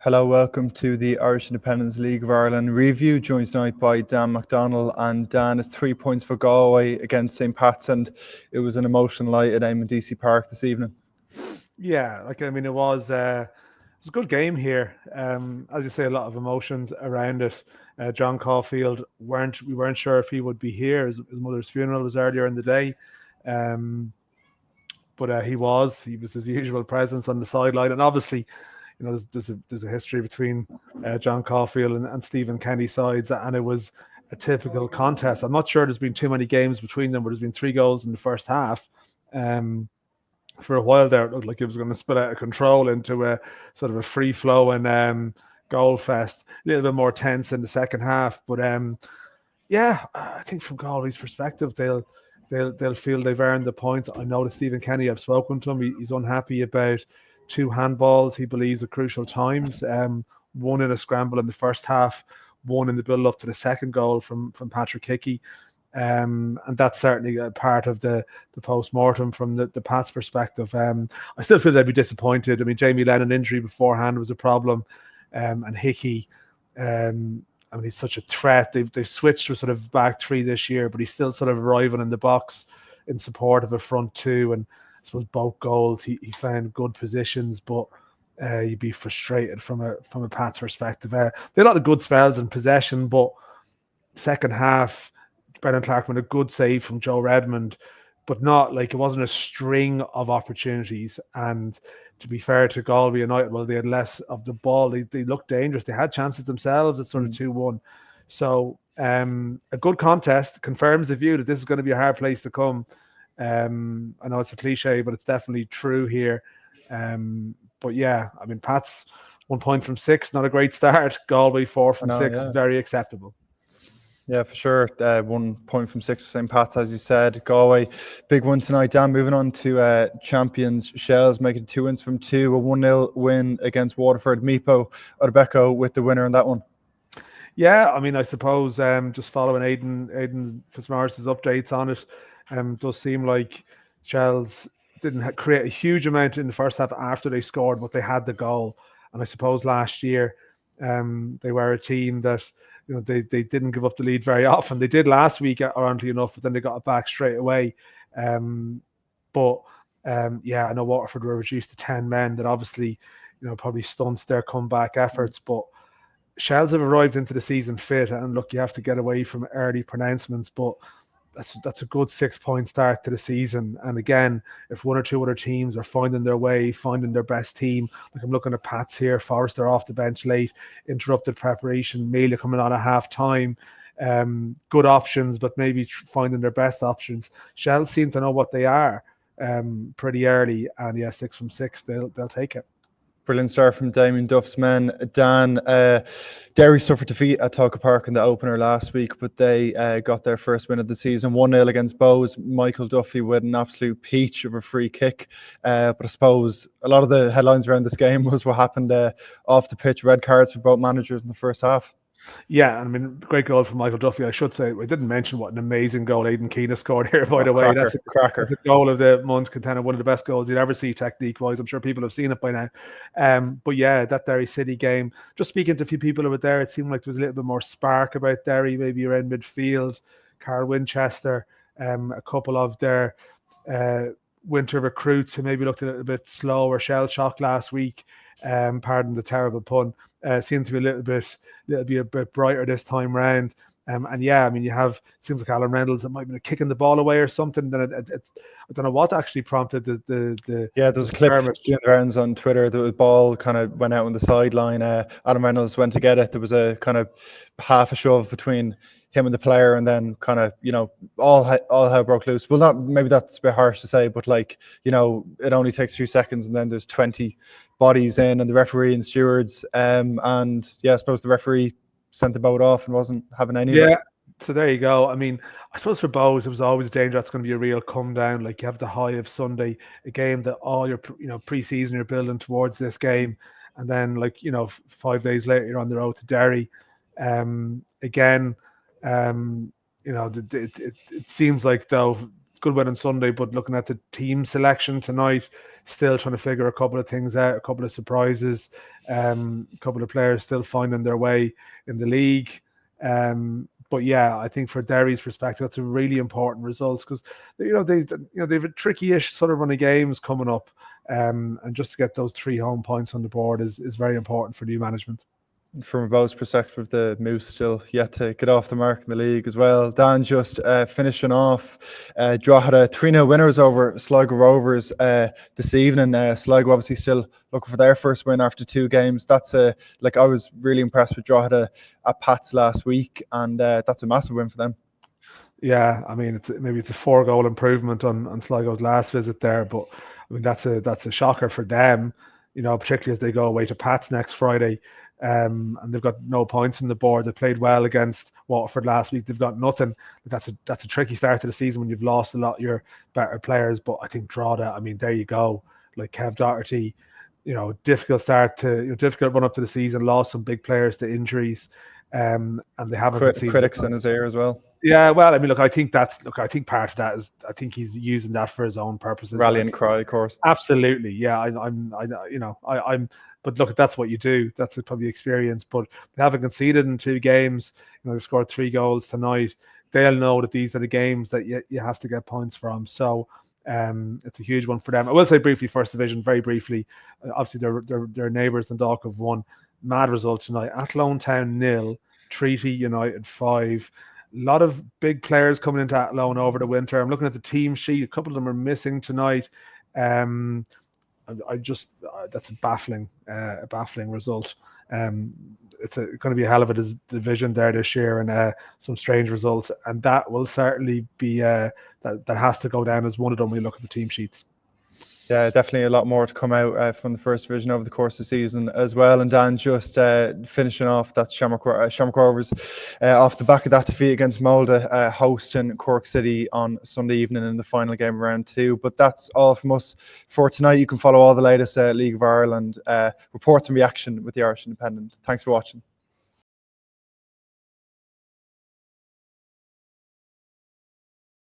Hello, welcome to the Irish Independence League of Ireland review. Joined tonight by Dan McDonnell, and Dan is 3 points for Galway against St. Pat's, and it was an emotional night at Eamonn Deacy Park this evening. Yeah, it was a good game here. As you say, a lot of emotions around it. John Caulfield we weren't sure if he would be here. His mother's funeral was earlier in the day, but he was his usual presence on the sideline, and obviously, there's a history between John Caulfield and Stephen Kenny sides, and it was a typical contest. I'm not sure there's been too many games between them, but there's been 3 goals in the first half. For a while there, it looked like it was going to spill out of control into a sort of a free-flowing goal fest. A little bit more tense in the second half, but I think from Galway's perspective, they'll feel they've earned the points. I know that Stephen Kenny, I've spoken to him. He's unhappy about 2 handballs he believes at crucial times. One in a scramble in the first half, one in the build up to the second goal from Patrick Hickey. And that's certainly a part of the post-mortem from the Pats perspective. I still feel they'd be disappointed. I mean, Jamie Lennon injury beforehand was a problem, and Hickey, he's such a threat. They've switched to a sort of back 3 this year, but he's still sort of arriving in the box in support of a front 2. And I suppose both goals he found good positions, but you'd be frustrated from a Pats perspective. They had a lot of good spells in possession, but second half, Brendan Clark made a good save from Joe Redmond, but not like it wasn't a string of opportunities. And to be fair to Galway United, well, they had less of the ball. They looked dangerous. They had chances themselves at sort of 2-1. So a good contest confirms the view that this is going to be a hard place to come. I know it's a cliche, but it's definitely true here. But yeah, I mean, Pats 1 point from 6, not a great start. Galway 4 from 6, very acceptable. Yeah, for sure. 1 point from 6 for St. Pat's, as you said. Galway, big one tonight. Dan, moving on to champions Shells, making 2 wins from 2, a 1-0 win against Waterford. Mipo Odebeko with the winner in that one. Yeah, I mean, I suppose just following Aidan Fitzmaurice's updates on it, does seem like Shells didn't create a huge amount in the first half after they scored, but they had the goal. And I suppose last year they were a team that, they didn't give up the lead very often. They did last week, ironically enough, but then they got it back straight away. I know Waterford were reduced to 10 men. That obviously, probably stunts their comeback efforts. But Shells have arrived into the season fit, and look, you have to get away from early pronouncements, but that's a good 6-point start to the season. And again, if 1 or 2 other teams are finding their way, finding their best team, like I'm looking at Pats here, Forrester off the bench late, interrupted preparation, Melia coming on at half time, good options, but maybe finding their best options. Shells seem to know what they are pretty early, and 6 from 6, they'll take it. Brilliant start from Damien Duff's men. Dan, Derry suffered defeat at Tolka Park in the opener last week, but they got their first win of the season, 1-0 against Bows. Michael Duffy with an absolute peach of a free kick. But I suppose a lot of the headlines around this game was what happened off the pitch, red cards for both managers in the first half. Yeah, I mean, great goal from Michael Duffy. I should say, I didn't mention what an amazing goal Aidan Keane scored here, by the way. That's a cracker. That's a goal of the month, contender, one of the best goals you'd ever see technique-wise. I'm sure people have seen it by now. But yeah, that Derry City game, just speaking to a few people who were there, it seemed like there was a little bit more spark about Derry, maybe around midfield. Carl Winchester, a couple of their winter recruits who maybe looked a little bit slow or shell-shocked last week. Pardon the terrible pun. Seemed to be a bit brighter this time round. Seems like Alan Reynolds, it might have been kicking the ball away or something. Then I don't know what actually prompted the there's a clip doing the rounds on Twitter. The ball kind of went out on the sideline. Alan Reynolds went to get it. There was a kind of half a shove between him and the player, and then kind of all hell broke loose. Well, maybe that's a bit harsh to say, but it only takes a few seconds, and then there's 20 bodies in, and the referee and stewards, I suppose the referee sent the boat off and wasn't having any of it. So there you go. I mean, I suppose for Bows, it was always a danger that's going to be a real come down. Like, you have the high of Sunday, a game that all your pre-season you're building towards this game, and then 5 days later you're on the road to Derry. It seems like, though, good win on Sunday, but looking at the team selection tonight, still trying to figure a couple of things out, a couple of surprises, a couple of players still finding their way in the league. But yeah, I think for Derry's perspective, that's a really important result because they've a tricky-ish sort of run of games coming up, and just to get those 3 home points on the board is very important for new management. From a Bowes perspective, the Moose still yet to get off the mark in the league as well. Dan, just finishing off, Drogheda 3-0 winners over Sligo Rovers this evening. Sligo obviously still looking for their first win after 2 games. That's I was really impressed with Drogheda at Pats last week, and that's a massive win for them. Yeah, I mean, it's a 4-goal improvement on Sligo's last visit there, but I mean that's a shocker for them, particularly as they go away to Pats next Friday. And they've got no points on the board. They played well against Waterford last week. They've got nothing. That's a tricky start to the season when you've lost a lot of your better players. But I think Drogheda, I mean, there you go. Like Kev Doherty, difficult run up to the season. Lost some big players to injuries, and they haven't critics in his ear as well. Yeah, well, I mean, I think part of that is I think he's using that for his own purposes. Rallying cry, of course. Absolutely, yeah. But look, that's what you do. That's probably experience. But they haven't conceded in 2 games. They've scored 3 goals tonight. They'll know that these are the games that you have to get points from. So it's a huge one for them. I will say briefly, First Division, very briefly. Obviously, their neighbours Dundalk have won. Mad result tonight. Athlone Town 0, Treaty United 5. A lot of big players coming into Athlone over the winter. I'm looking at the team sheet. A couple of them are missing tonight. That's a baffling result. It's going to be a hell of a division there this year, and some strange results, and that will certainly be that has to go down as one of them when you look at the team sheets. Yeah, definitely a lot more to come out from the First Division over the course of the season as well. And Dan, just finishing off that Shamrock Rovers off the back of that defeat against Molde, hosting Cork City on Sunday evening in the final game of round 2. But that's all from us for tonight. You can follow all the latest League of Ireland reports and reaction with the Irish Independent. Thanks for watching.